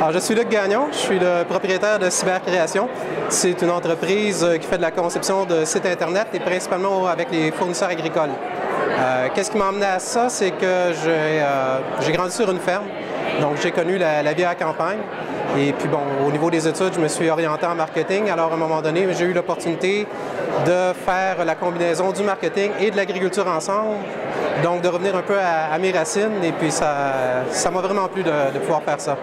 Alors, je suis Luc Gagnon, je suis le propriétaire de Cybercréation. C'est une entreprise qui fait de la conception de sites Internet et principalement avec les fournisseurs agricoles. Qu'est-ce qui m'a amené à ça? C'est que j'ai grandi sur une ferme, donc j'ai connu la vie à la campagne. Et puis bon, au niveau des études, je me suis orienté en marketing. Alors à un moment donné, j'ai eu l'opportunité de faire la combinaison du marketing et de l'agriculture ensemble. Donc de revenir un peu à mes racines et puis ça m'a vraiment plu de pouvoir faire ça.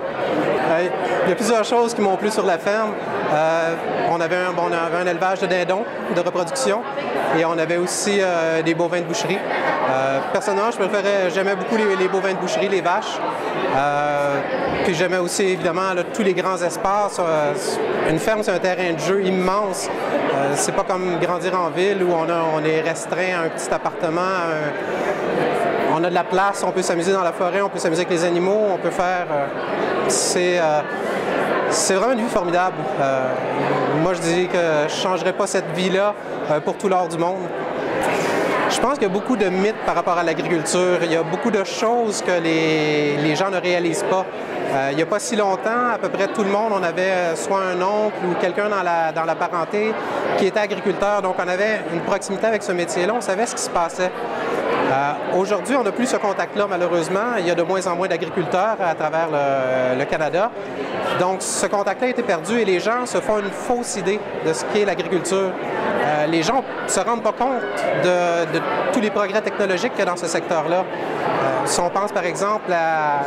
Il y a plusieurs choses qui m'ont plu sur la ferme. On avait un élevage de dindons de reproduction et on avait aussi des bovins de boucherie. Personnellement, j'aimais beaucoup les bovins de boucherie, les vaches. Puis j'aimais aussi évidemment là, tous les grands espaces. Une ferme, c'est un terrain de jeu immense. C'est pas comme grandir en ville où on est restreint à un petit appartement. On a de la place, on peut s'amuser dans la forêt, on peut s'amuser avec les animaux, on peut faire... C'est vraiment une vie formidable. Moi, je dis que je ne changerais pas cette vie-là pour tout l'or du monde. Je pense qu'il y a beaucoup de mythes par rapport à l'agriculture. Il y a beaucoup de choses que les gens ne réalisent pas. Il n'y a pas si longtemps, à peu près tout le monde, on avait soit un oncle ou quelqu'un dans la parenté qui était agriculteur. Donc, on avait une proximité avec ce métier-là, on savait ce qui se passait. Aujourd'hui, on n'a plus ce contact-là, malheureusement. Il y a de moins en moins d'agriculteurs à travers le Canada. Donc, ce contact-là a été perdu et les gens se font une fausse idée de ce qu'est l'agriculture. Les gens ne se rendent pas compte de tous les progrès technologiques qu'il y a dans ce secteur-là. Si on pense par exemple à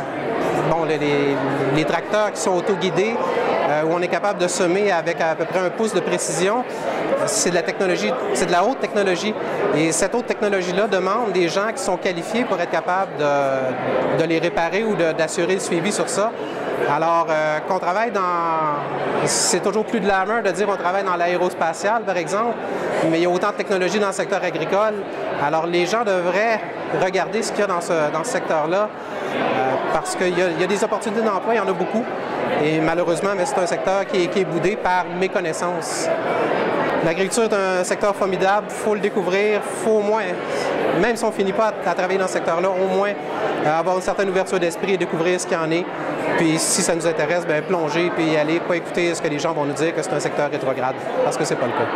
les tracteurs qui sont autoguidés, où on est capable de semer avec à peu près 1 pouce de précision, c'est de la technologie, c'est de la haute technologie. Et cette haute technologie-là demande des gens qui sont qualifiés pour être capables de les réparer ou d'assurer le suivi sur ça. Alors, qu'on travaille c'est toujours plus de glamour de dire qu'on travaille dans l'aérospatial, par exemple, mais il y a autant de technologies dans le secteur agricole. Alors, les gens devraient regarder ce qu'il y a dans ce secteur-là, parce qu'il y a des opportunités d'emploi, il y en a beaucoup. Et malheureusement, c'est un secteur qui est boudé par méconnaissance. L'agriculture est un secteur formidable, il faut le découvrir, il faut au moins, même si on ne finit pas à travailler dans ce secteur-là, au moins avoir une certaine ouverture d'esprit et découvrir ce qu'il y en est. Puis si ça nous intéresse, bien, plonger puis y aller, pas écouter ce que les gens vont nous dire que c'est un secteur rétrograde, parce que c'est pas le cas.